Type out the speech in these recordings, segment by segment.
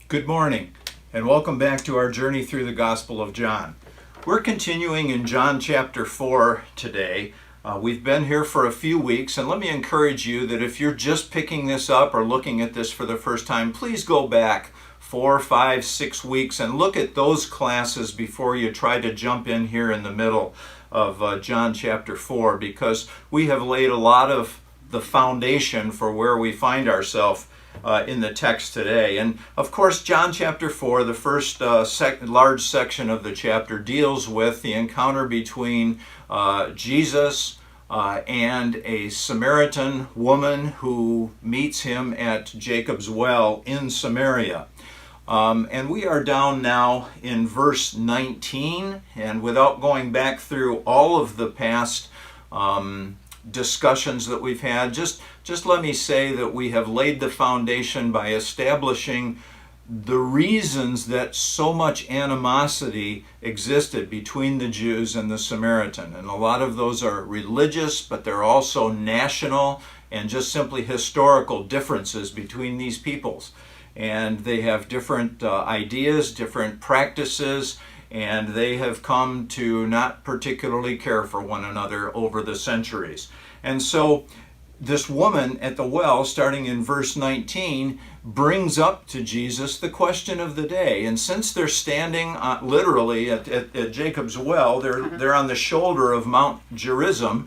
Good morning, and welcome back to our journey through the Gospel of John. We're continuing in John chapter 4 today. We've been here for a few weeks, and let me encourage you that if you're just picking this up or looking at this for the first time, please go back 4, 5, 6 weeks and look at those classes before you try to jump in here in the middle of John chapter 4, because we have laid a lot of the foundation for where we find ourselves in the text today. And of course, John chapter 4, the first large section of the chapter, deals with the encounter between Jesus and a Samaritan woman who meets him at Jacob's well in Samaria. And we are down now in verse 19, and without going back through all of the past discussions that we've had, just let me say that we have laid the foundation by establishing the reasons that so much animosity existed between the Jews and the Samaritan. And a lot of those are religious, but they're also national and just simply historical differences between these peoples. And they have different ideas, different practices, and they have come to not particularly care for one another over the centuries. And so this woman at the well, starting in verse 19, brings up to Jesus the question of the day. And since they're standing literally at Jacob's well, they're on the shoulder of Mount Gerizim.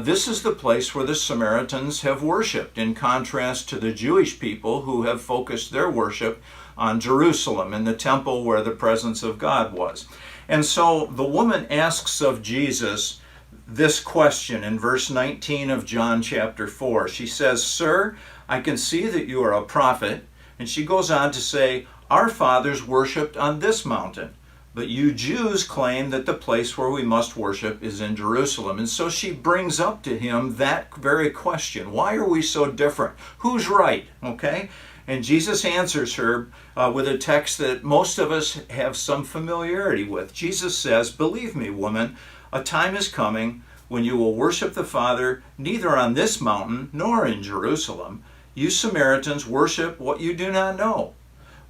This is the place where the Samaritans have worshiped, in contrast to the Jewish people who have focused their worship on Jerusalem, in the temple where the presence of God was. And so the woman asks of Jesus this question in verse 19 of John chapter 4. She says, "Sir, I can see that you are a prophet." And she goes on to say, "Our fathers worshipped on this mountain, but you Jews claim that the place where we must worship is in Jerusalem." And so she brings up to him that very question. Why are we so different? Who's right? Okay? And Jesus answers her with a text that most of us have some familiarity with. Jesus says, "Believe me, woman, a time is coming when you will worship the Father neither on this mountain nor in Jerusalem. You Samaritans worship what you do not know.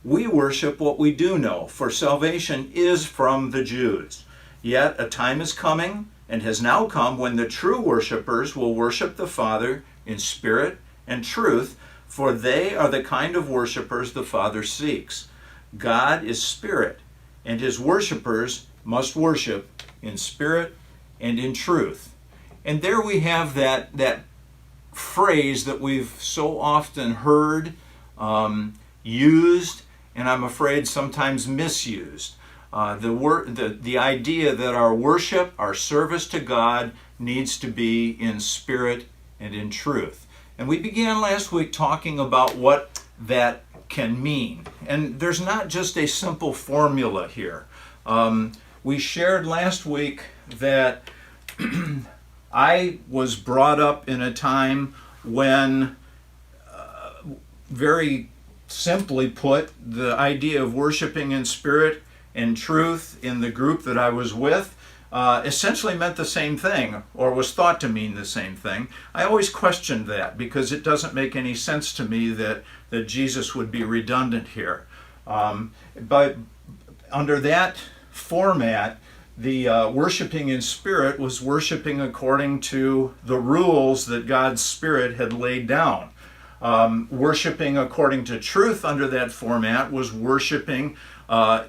We worship what we do know, for salvation is from the Jews. Yet a time is coming, and has now come, when the true worshipers will worship the Father in spirit and truth, for they are the kind of worshipers the Father seeks. God is spirit, and his worshipers must worship in spirit and in truth." And there we have that phrase that we've so often heard, used, and I'm afraid sometimes misused. The idea that our worship, our service to God, needs to be in spirit and in truth. And we began last week talking about what that can mean. And there's not just a simple formula here. We shared last week that I was brought up in a time when, very simply put, the idea of worshiping in spirit and truth in the group that I was with essentially meant the same thing, or was thought to mean the same thing. I always questioned that, because it doesn't make any sense to me that Jesus would be redundant here. But under that format, the worshiping in spirit was worshiping according to the rules that God's Spirit had laid down. Worshiping according to truth under that format was worshiping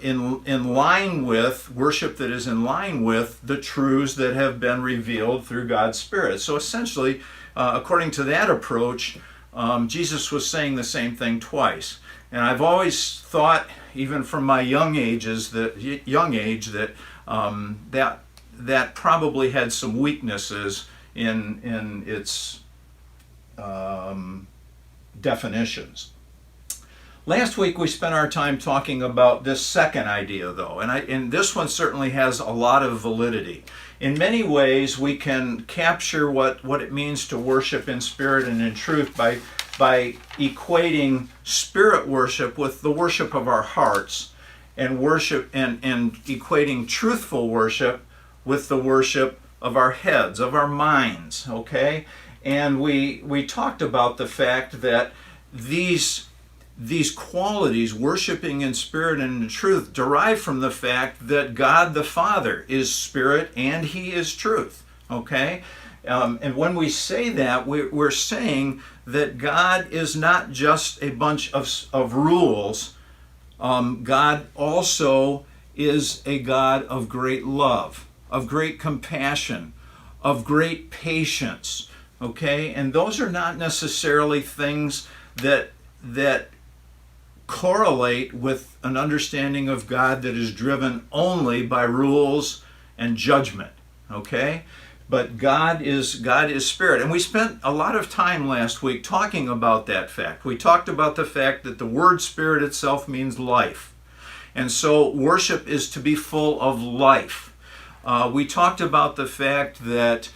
in line with worship that is in line with the truths that have been revealed through God's Spirit. So essentially, according to that approach, Jesus was saying the same thing twice. And I've always thought, even from my young age, that that probably had some weaknesses in its definitions. Last week we spent our time talking about this second idea, though, and this one certainly has a lot of validity. In many ways, we can capture what it means to worship in spirit and in truth by equating spirit worship with the worship of our hearts, and worship and equating truthful worship with the worship of our heads, of our minds, okay? And we talked about the fact that these these qualities, worshiping in spirit and in truth, derive from the fact that God the Father is spirit and he is truth. Okay? And when we say that, we're saying that God is not just a bunch of rules. God also is a God of great love, of great compassion, of great patience. Okay? And those are not necessarily things that correlate with an understanding of God that is driven only by rules and judgment. Okay? But God is spirit. And we spent a lot of time last week talking about that fact. We talked about the fact that the word spirit itself means life. And so worship is to be full of life. We talked about the fact that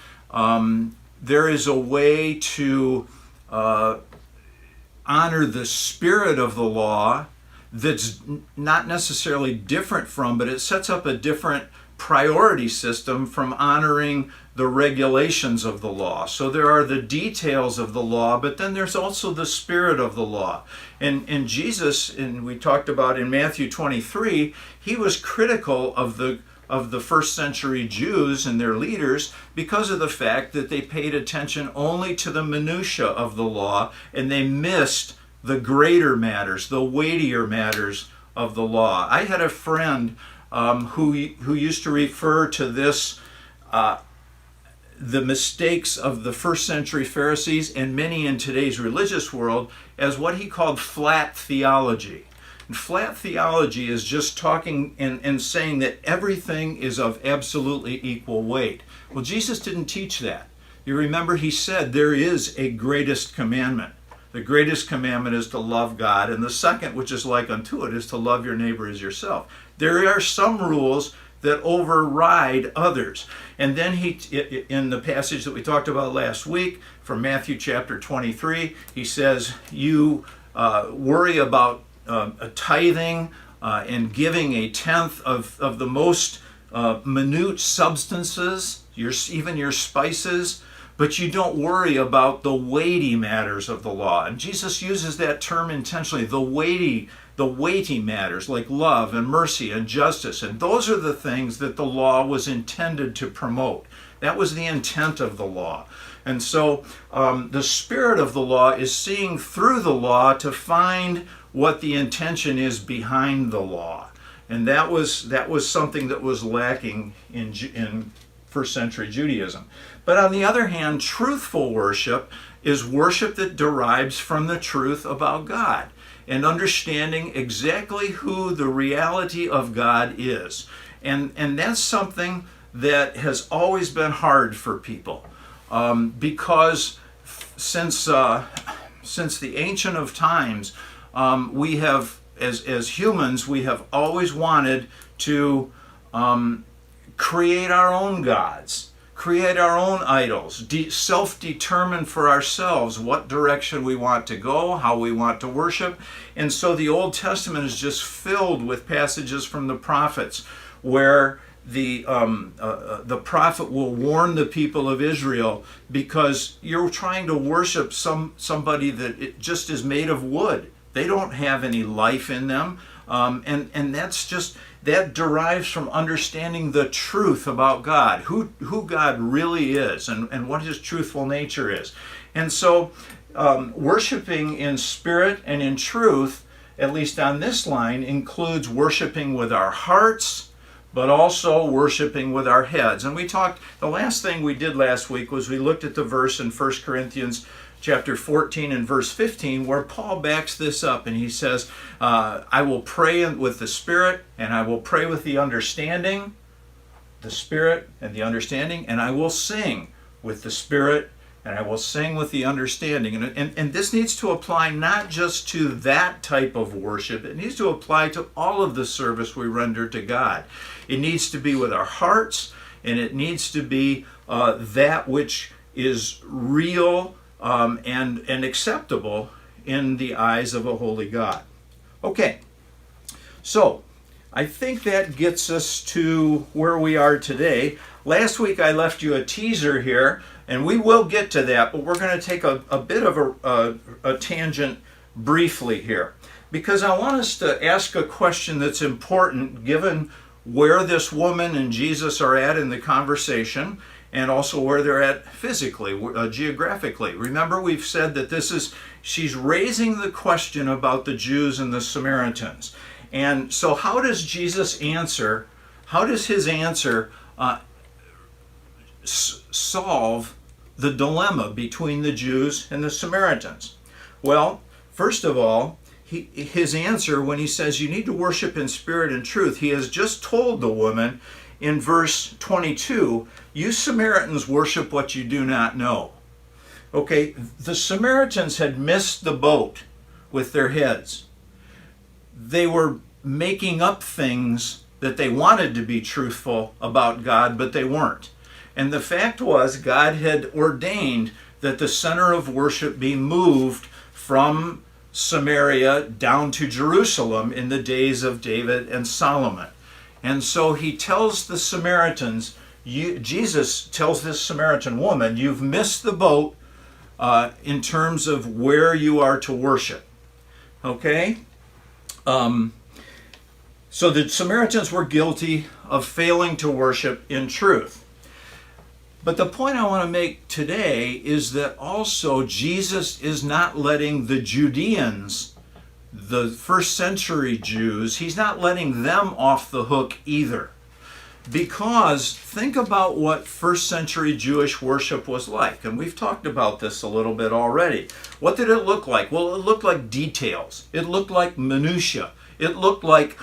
there is a way to honor the spirit of the law that's not necessarily different from, but it sets up a different priority system from honoring the regulations of the law. So there are the details of the law, but then there's also the spirit of the law. And Jesus, and we talked about in Matthew 23, he was critical of the first century Jews and their leaders because of the fact that they paid attention only to the minutia of the law and they missed the greater matters, the weightier matters of the law. I had a friend who used to refer to this, the mistakes of the first century Pharisees and many in today's religious world as what he called flat theology. And flat theology is just talking and saying that everything is of absolutely equal weight. Well, Jesus didn't teach that. You remember he said there is a greatest commandment. The greatest commandment is to love God, and the second, which is like unto it, is to love your neighbor as yourself. There are some rules that override others. And then he, in the passage that we talked about last week, from Matthew chapter 23, he says, you worry about tithing and giving a tenth of the most minute substances, even your spices, but you don't worry about the weighty matters of the law. And Jesus uses that term intentionally, the weighty matters like love and mercy and justice. And those are the things that the law was intended to promote. That was the intent of the law. And so the spirit of the law is seeing through the law to find what the intention is behind the law. And that was something that was lacking in first century Judaism. But on the other hand, truthful worship is worship that derives from the truth about God and understanding exactly who the reality of God is. And that's something that has always been hard for people because since the ancient of times, we have, as humans, we have always wanted to create our own gods, create our own idols, self-determine for ourselves what direction we want to go, how we want to worship. And so the Old Testament is just filled with passages from the prophets where the prophet will warn the people of Israel because you're trying to worship somebody that it just is made of wood. They don't have any life in them. And that derives from understanding the truth about God, who God really is and what his truthful nature is. And so worshiping in spirit and in truth, at least on this line, includes worshiping with our hearts, but also worshiping with our heads. And we talked, the last thing we did last week was we looked at the verse in 1 Corinthians chapter 14 and verse 15, where Paul backs this up and he says, I will pray with the Spirit and I will pray with the understanding, the Spirit and the understanding, and I will sing with the Spirit and I will sing with the understanding. And this needs to apply not just to that type of worship, it needs to apply to all of the service we render to God. It needs to be with our hearts, and it needs to be that which is real and acceptable in the eyes of a holy God. Okay, so I think that gets us to where we are today. Last week I left you a teaser here, and we will get to that, but we're going to take a bit of a tangent briefly here, because I want us to ask a question that's important given where this woman and Jesus are at in the conversation, and also where they're at physically, geographically. Remember, we've said that she's raising the question about the Jews and the Samaritans. And so how does Jesus answer, how does his answer solve the dilemma between the Jews and the Samaritans? Well, first of all, his answer when he says you need to worship in spirit and truth, he has just told the woman in verse 22, you Samaritans worship what you do not know. Okay, the Samaritans had missed the boat with their heads. They were making up things that they wanted to be truthful about God, but they weren't. And the fact was, God had ordained that the center of worship be moved from Samaria down to Jerusalem in the days of David and Solomon. And so he tells the Samaritans, Jesus tells this Samaritan woman, you've missed the boat in terms of where you are to worship. Okay? So the Samaritans were guilty of failing to worship in truth. But the point I want to make today is that also Jesus is not letting the Judeans, the first century Jews, he's not letting them off the hook either. Because think about what first century Jewish worship was like. And we've talked about this a little bit already. What did it look like? Well, it looked like details. It looked like minutia. It looked like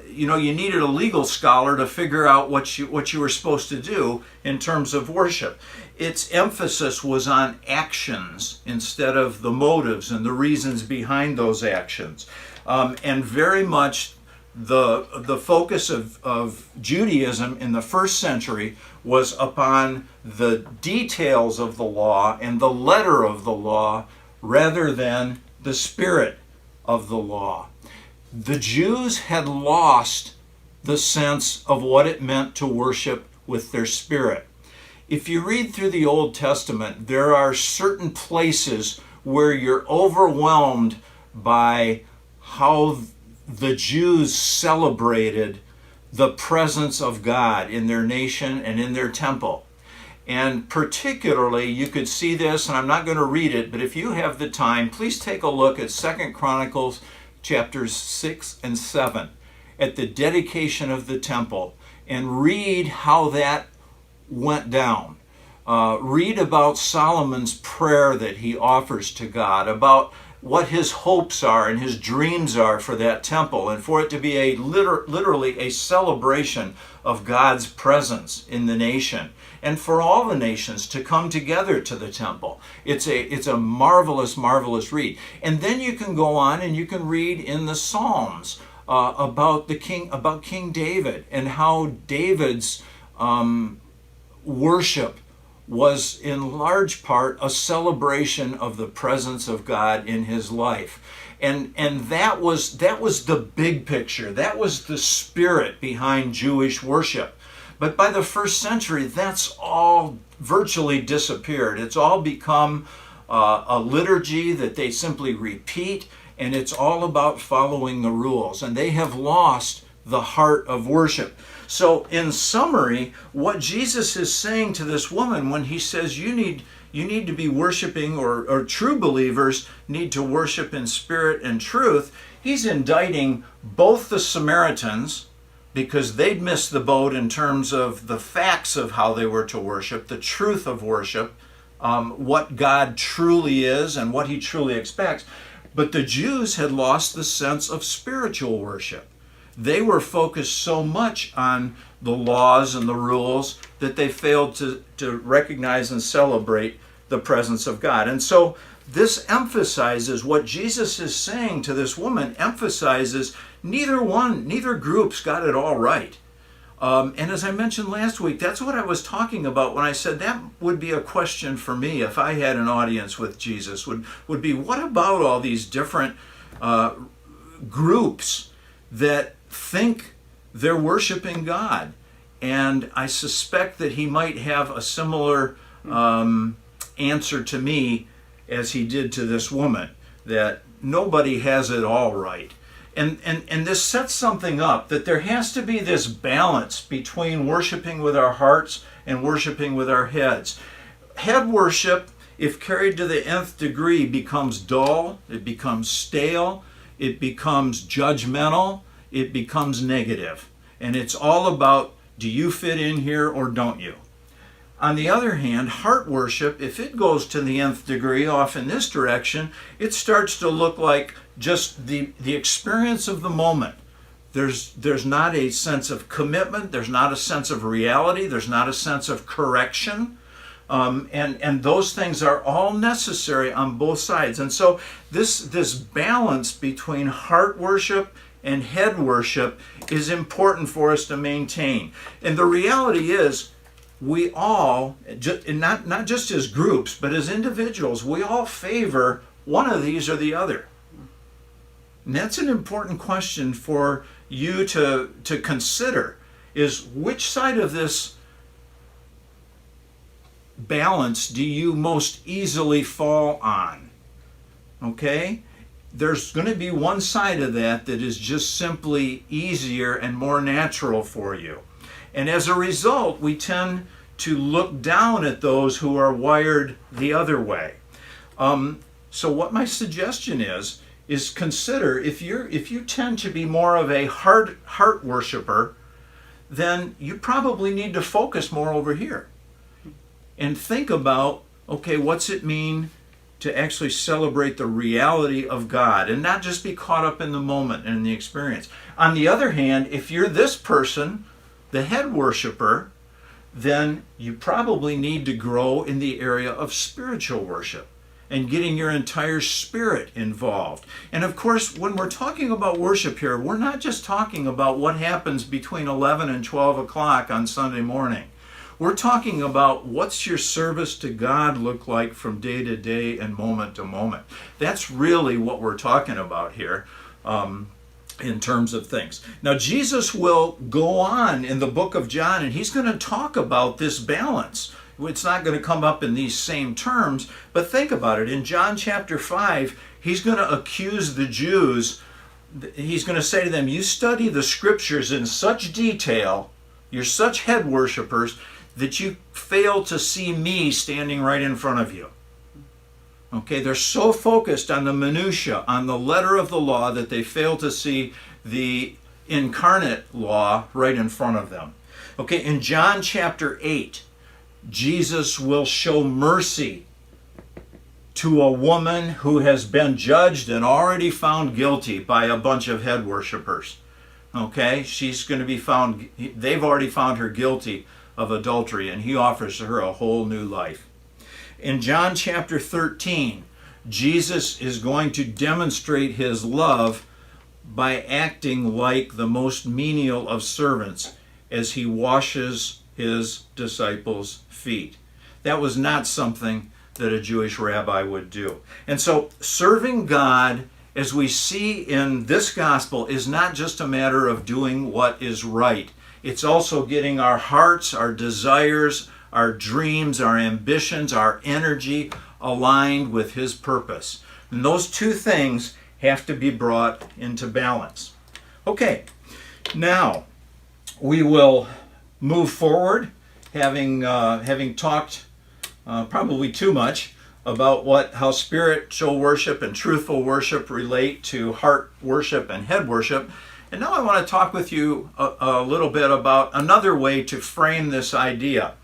you needed a legal scholar to figure out what you were supposed to do in terms of worship. Its emphasis was on actions instead of the motives and the reasons behind those actions. And very much the focus of Judaism in the first century was upon the details of the law and the letter of the law rather than the spirit of the law. The Jews had lost the sense of what it meant to worship with their spirit. If you read through the Old Testament, there are certain places where you're overwhelmed by how the Jews celebrated the presence of God in their nation and in their temple. And particularly, you could see this, and I'm not going to read it, but if you have the time, please take a look at 2 Chronicles chapters 6 and 7 at the dedication of the temple and read how that went down. Read about Solomon's prayer that he offers to God, about what his hopes are and his dreams are for that temple, and for it to be literally a celebration of God's presence in the nation, and for all the nations to come together to the temple. It's a marvelous, marvelous read. And then you can go on and you can read in the Psalms about King David and how David's worship was in large part a celebration of the presence of God in his life. And that was the big picture. That was the spirit behind Jewish worship. But by the first century, that's all virtually disappeared. It's all become a liturgy that they simply repeat, and it's all about following the rules. And they have lost the heart of worship. So in summary, what Jesus is saying to this woman when he says you need to be worshiping, or true believers need to worship in spirit and truth, he's indicting both the Samaritans, because they'd missed the boat in terms of the facts of how they were to worship, the truth of worship, what God truly is and what he truly expects. But the Jews had lost the sense of spiritual worship. They were focused so much on the laws and the rules that they failed to recognize and celebrate the presence of God. And so this emphasizes what Jesus is saying to this woman, emphasizes neither group's got it all right. And as I mentioned last week, that's what I was talking about when I said that would be a question for me if I had an audience with Jesus, would be what about all these different groups that think they're worshiping God? And I suspect that he might have a similar answer to me as he did to this woman, that nobody has it all right. And this sets something up, that there has to be this balance between worshiping with our hearts and worshiping with our heads. Head worship, if carried to the nth degree, becomes dull, it becomes stale, it becomes judgmental, it becomes negative. And it's all about, do you fit in here or don't you? On the other hand, heart worship, if it goes to the nth degree off in this direction, it starts to look like just the experience of the moment. There's not a sense of commitment, there's not a sense of reality, there's not a sense of correction. And those things are all necessary on both sides. And so this balance between heart worship and head worship is important for us to maintain. And the reality is, we all, not just as groups, but as individuals, we all favor one of these or the other. And that's an important question for you to consider, is which side of this balance do you most easily fall on? Okay? There's going to be one side of that is just simply easier and more natural for you. And as a result, we tend to look down at those who are wired the other way. So what my suggestion is consider, if you tend to be more of a heart worshiper, then you probably need to focus more over here. And think about, okay, what's it mean to actually celebrate the reality of God and not just be caught up in the moment and in the experience. On the other hand, if you're this person, the head worshiper, then you probably need to grow in the area of spiritual worship and getting your entire spirit involved. And of course, when we're talking about worship here, we're not just talking about what happens between 11 and 12 o'clock on Sunday morning. We're talking about, what's your service to God look like from day to day and moment to moment. That's really what we're talking about here. In terms of things. Now, Jesus will go on in the book of John, and he's going to talk about this balance. It's not going to come up in these same terms, but think about it. In John chapter 5, he's going to accuse the Jews. He's going to say to them, you study the scriptures in such detail, you're such head worshipers, that you fail to see me standing right in front of you. Okay, they're so focused on the minutia, on the letter of the law, that they fail to see the incarnate law right in front of them. Okay, in John chapter 8, Jesus will show mercy to a woman who has been judged and already found guilty by a bunch of head worshipers. Okay, she's going to be found, they've already found her guilty of adultery, and he offers her a whole new life. In John chapter 13, Jesus is going to demonstrate his love by acting like the most menial of servants as he washes his disciples' feet. That was not something that a Jewish rabbi would do. And so serving God, as we see in this gospel, is not just a matter of doing what is right. It's also getting our hearts, our desires, our dreams, our ambitions, our energy aligned with his purpose. And those two things have to be brought into balance. Okay, now we will move forward, having talked probably too much about how spiritual worship and truthful worship relate to heart worship and head worship. And now I want to talk with you a little bit about another way to frame this idea.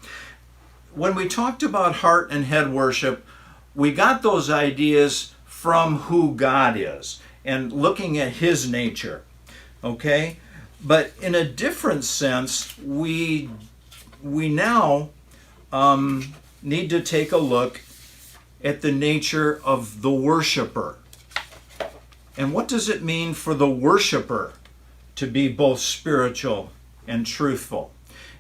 When we talked about heart and head worship, we got those ideas from who God is and looking at his nature. Okay? But in a different sense, we now need to take a look at the nature of the worshiper. And what does it mean for the worshiper to be both spiritual and truthful?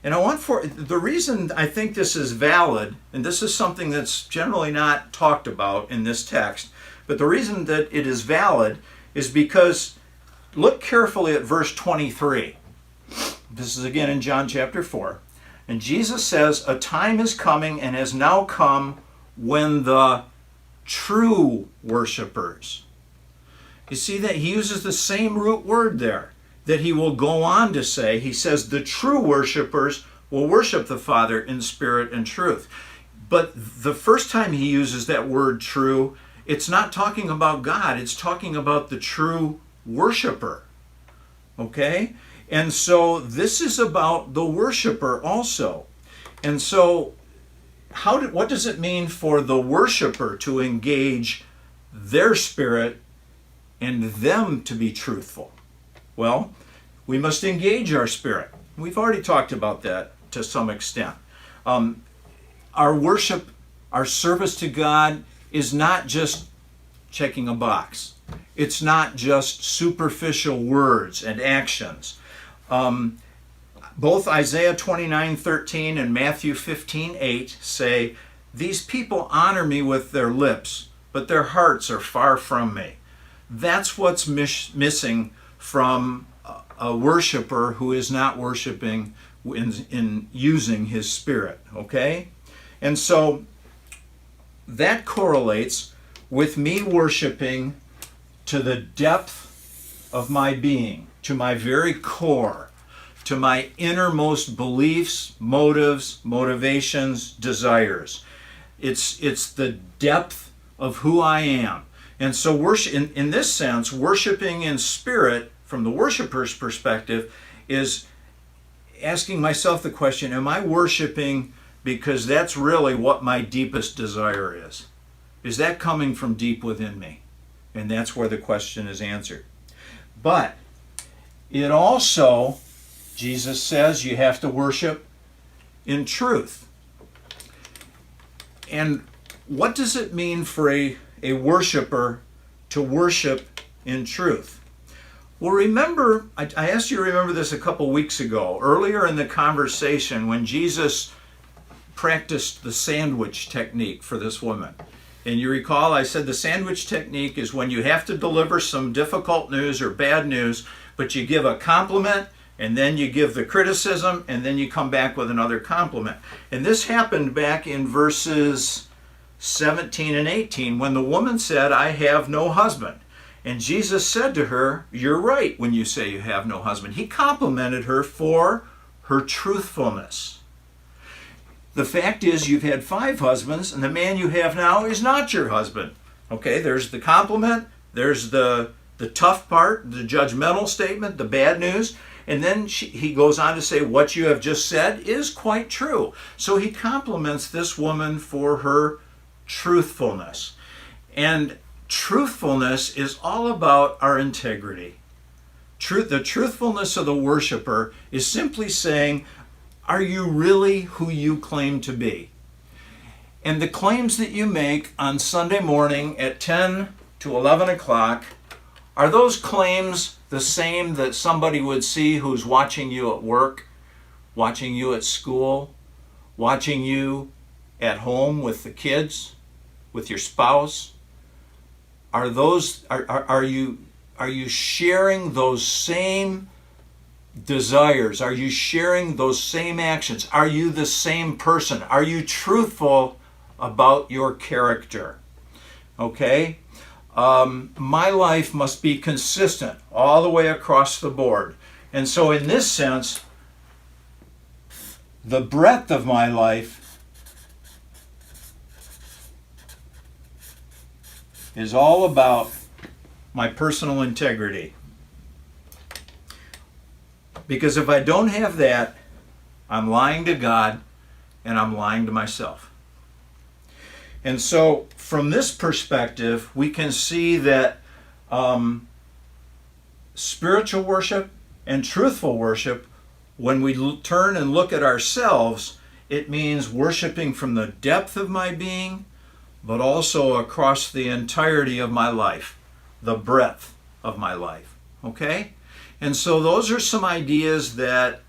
And the reason I think this is valid, and this is something that's generally not talked about in this text, but the reason that it is valid is because look carefully at verse 23. This is again in John chapter 4. And Jesus says, a time is coming and has now come when the true worshipers. You see that he uses the same root word there that he will go on to say. He says the true worshipers will worship the Father in spirit and truth. But the first time he uses that word true, it's not talking about God, it's talking about the true worshiper. Okay? And so this is about the worshiper also. And so what does it mean for the worshiper to engage their spirit and them to be truthful? Well, we must engage our spirit. We've already talked about that to some extent. Our worship, our service to God is not just checking a box. It's not just superficial words and actions. Both Isaiah 29:13 and Matthew 15:8 say, "These people honor me with their lips, but their hearts are far from me." That's what's missing from a worshiper who is not worshiping in using his spirit, okay? And so that correlates with me worshiping to the depth of my being, to my very core, to my innermost beliefs, motives, motivations, desires. It's the depth of who I am. And so worship, in this sense, worshiping in spirit from the worshiper's perspective is asking myself the question, am I worshiping because that's really what my deepest desire is? Is that coming from deep within me? And that's where the question is answered. But it also, Jesus says, you have to worship in truth. And what does it mean for a worshiper to worship in truth? Well, remember, I asked you to remember this a couple weeks ago, earlier in the conversation when Jesus practiced the sandwich technique for this woman. And you recall I said the sandwich technique is when you have to deliver some difficult news or bad news, but you give a compliment, and then you give the criticism, and then you come back with another compliment. And this happened back in verses 17 and 18 when the woman said, "I have no husband." And Jesus said to her, "You're right when you say you have no husband." He complimented her for her truthfulness. The fact is you've had 5 husbands, and the man you have now is not your husband. Okay, there's the compliment, there's the tough part, the judgmental statement, the bad news, and then he goes on to say what you have just said is quite true. So he compliments this woman for her truthfulness. And truthfulness is all about our integrity. The truthfulness of the worshiper is simply saying, are you really who you claim to be? And the claims that you make on Sunday morning at 10 to 11 o'clock, are those claims the same that somebody would see who's watching you at work, watching you at school, watching you at home with the kids, with your spouse? Are you sharing those same desires? Are you sharing those same actions? Are you the same person? Are you truthful about your character? Okay? My life must be consistent all the way across the board. And so in this sense, the breadth of my life is all about my personal integrity. Because if I don't have that, I'm lying to God and I'm lying to myself. And so from this perspective, we can see that spiritual worship and truthful worship, when we turn and look at ourselves, it means worshiping from the depth of my being, but also across the entirety of my life, the breadth of my life. Okay? And so those are some ideas that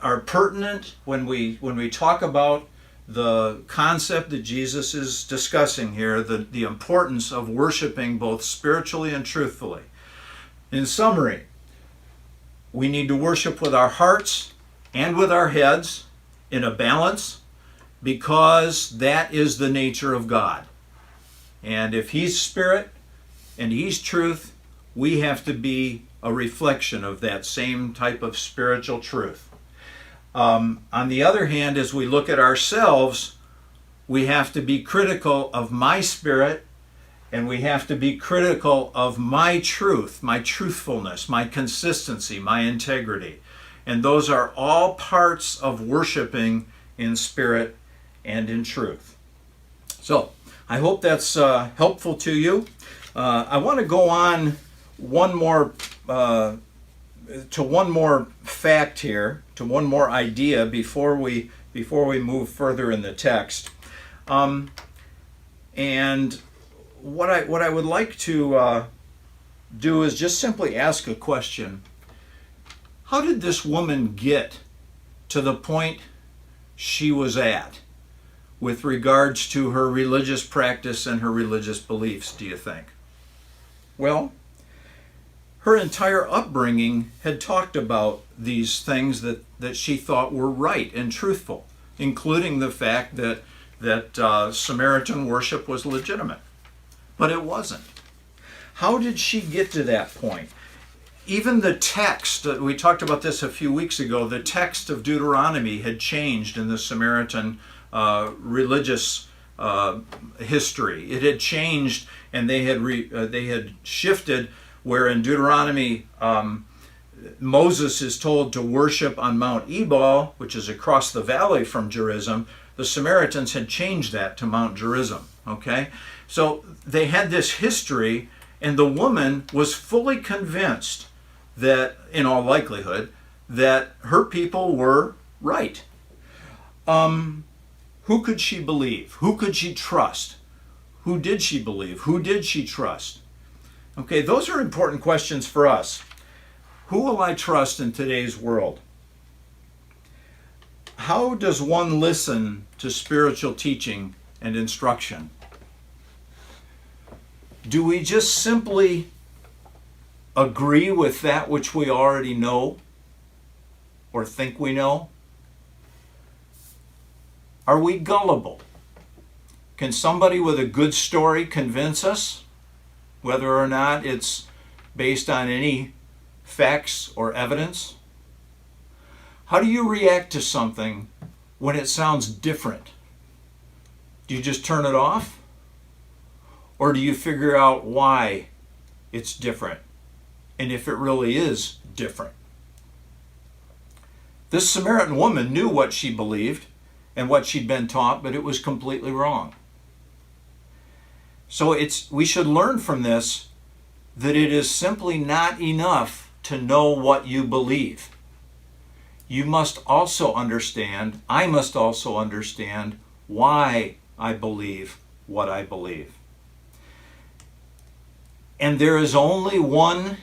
are pertinent when we talk about the concept that Jesus is discussing here, the importance of worshiping both spiritually and truthfully. In summary, we need to worship with our hearts and with our heads in a balance, because that is the nature of God. And if He's spirit and He's truth, we have to be a reflection of that same type of spiritual truth. On the other hand, as we look at ourselves, we have to be critical of my spirit, and we have to be critical of my truth, my truthfulness, my consistency, my integrity. And those are all parts of worshiping in spirit and in truth. So I hope that's helpful to you. I want to go on one more fact here, to one more idea before we move further in the text. And what I would like to do is just simply ask a question. How did this woman get to the point she was at with regards to her religious practice and her religious beliefs, do you think? Well, her entire upbringing had talked about these things that she thought were right and truthful, including the fact that Samaritan worship was legitimate. But it wasn't. How did she get to that point? Even the text, we talked about this a few weeks ago, the text of Deuteronomy had changed in the Samaritan religious history. It had changed, and they had shifted, where in Deuteronomy Moses is told to worship on Mount Ebal, which is across the valley from Gerizim. The Samaritans had changed that to Mount Gerizim. Okay? So they had this history, and the woman was fully convinced that, in all likelihood, that her people were right. Who could she believe? Who could she trust? Who did she believe? Who did she trust? Okay, those are important questions for us. Who will I trust in today's world? How does one listen to spiritual teaching and instruction? Do we just simply agree with that which we already know or think we know? Are we gullible? Can somebody with a good story convince us, whether or not it's based on any facts or evidence? How do you react to something when it sounds different? Do you just turn it off? Or do you figure out why it's different, and if it really is different? This Samaritan woman knew what she believed and what she'd been taught, but it was completely wrong. So we should learn from this that it is simply not enough to know what you believe. You must also understand, I must also understand why I believe what I believe. And there is only one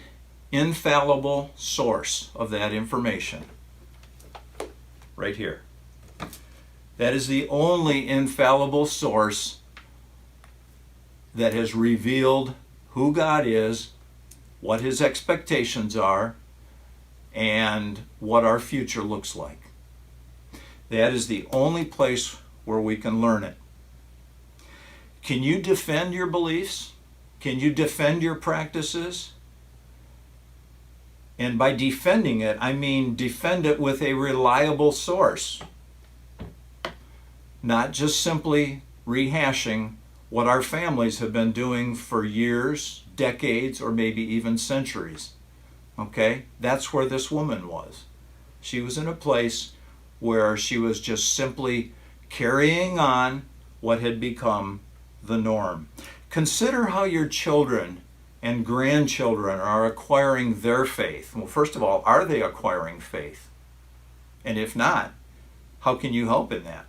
infallible source of that information, right here. That is the only infallible source that has revealed who God is, what His expectations are, and what our future looks like. That is the only place where we can learn it. Can you defend your beliefs? Can you defend your practices? And by defending it, I mean defend it with a reliable source. Not just simply rehashing what our families have been doing for years, decades, or maybe even centuries. Okay? That's where this woman was. She was in a place where she was just simply carrying on what had become the norm. Consider how your children and grandchildren are acquiring their faith. Well, first of all, are they acquiring faith? And if not, how can you help in that?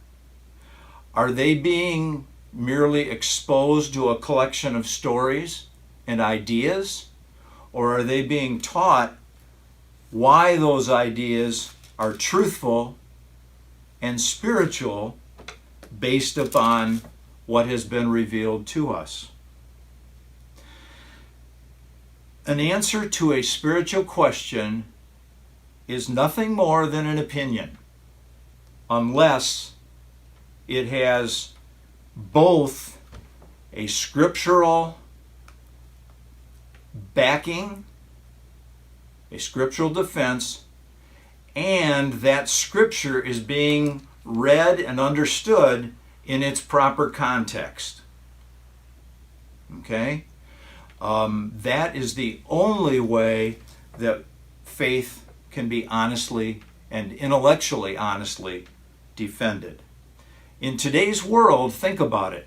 Are they being merely exposed to a collection of stories and ideas? Or are they being taught why those ideas are truthful and spiritual based upon what has been revealed to us? An answer to a spiritual question is nothing more than an opinion, unless it has both a scriptural backing a scriptural defense, and that scripture is being read and understood in its proper context. Okay? That is the only way that faith can be honestly and intellectually honestly defended. In today's world, think about it.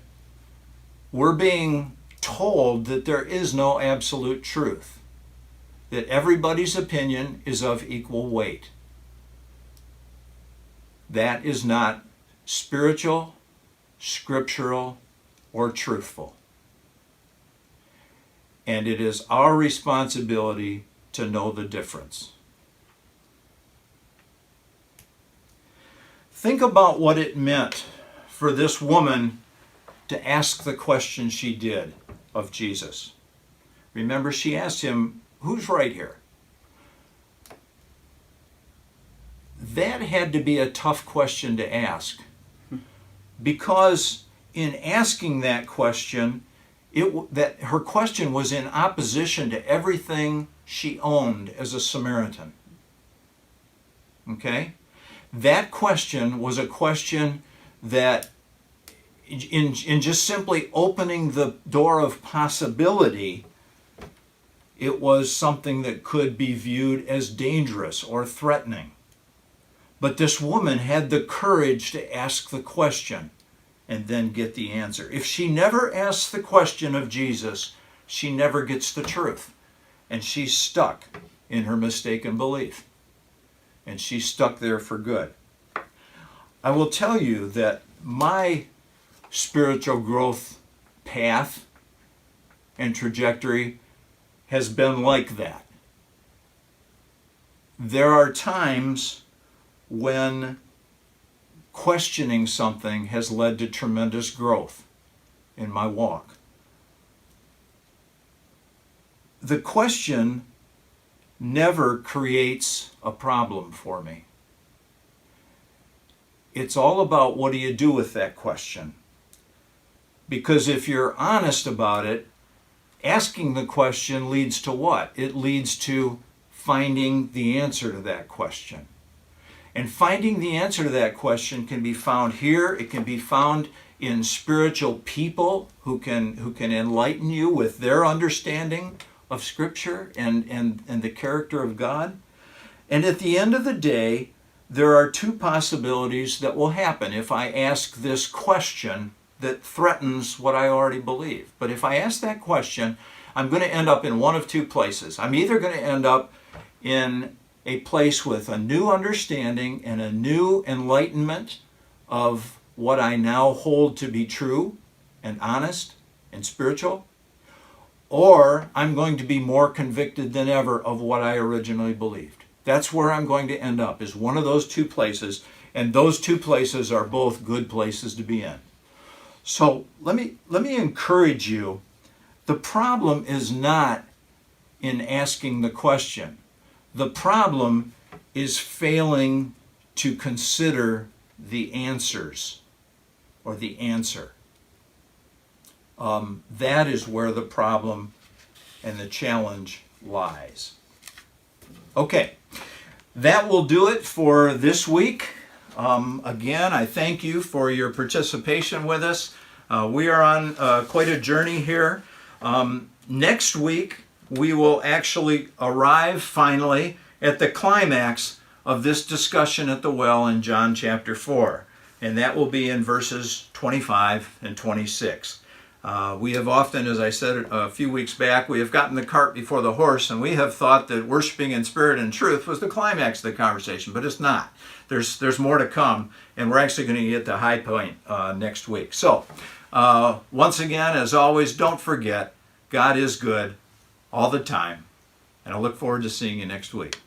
We're being told that there is no absolute truth, that everybody's opinion is of equal weight. That is not spiritual, scriptural, or truthful. And it is our responsibility to know the difference. Think about what it meant for this woman to ask the question she did of Jesus. Remember, she asked him, "Who's right here?" That had to be a tough question to ask, because in asking that question, that her question was in opposition to everything she owned as a Samaritan. Okay? That question was a question that, in just simply opening the door of possibility, it was something that could be viewed as dangerous or threatening. But this woman had the courage to ask the question and then get the answer. If she never asks the question of Jesus, she never gets the truth. And she's stuck in her mistaken belief. And she's stuck there for good. I will tell you that my spiritual growth path and trajectory has been like that. There are times when questioning something has led to tremendous growth in my walk. The question never creates a problem for me. It's all about what do you do with that question. Because if you're honest about it, asking the question leads to what? It leads to finding the answer to that question. And finding the answer to that question can be found here. It can be found in spiritual people who can enlighten you with their understanding of Scripture and the character of God. And at the end of the day, there are two possibilities that will happen if I ask this question that threatens what I already believe. But if I ask that question, I'm going to end up in one of two places. I'm either going to end up in a place with a new understanding and a new enlightenment of what I now hold to be true and honest and spiritual, or I'm going to be more convicted than ever of what I originally believed. That's where I'm going to end up, is one of those two places, and those two places are both good places to be in. So let me encourage you. The problem is not in asking the question. The problem is failing to consider the answers or the answer. That is where the problem and the challenge lies. Okay, that will do it for this week. Again, I thank you for your participation with us. We are on quite a journey here. Next week, we will actually arrive finally at the climax of this discussion at the well in John chapter 4. And that will be in verses 25 and 26. We have often, as I said a few weeks back, we have gotten the cart before the horse, and we have thought that worshiping in spirit and truth was the climax of the conversation, but it's not. There's more to come, and we're actually going to get the high point next week. So, once again, as always, don't forget, God is good all the time, and I look forward to seeing you next week.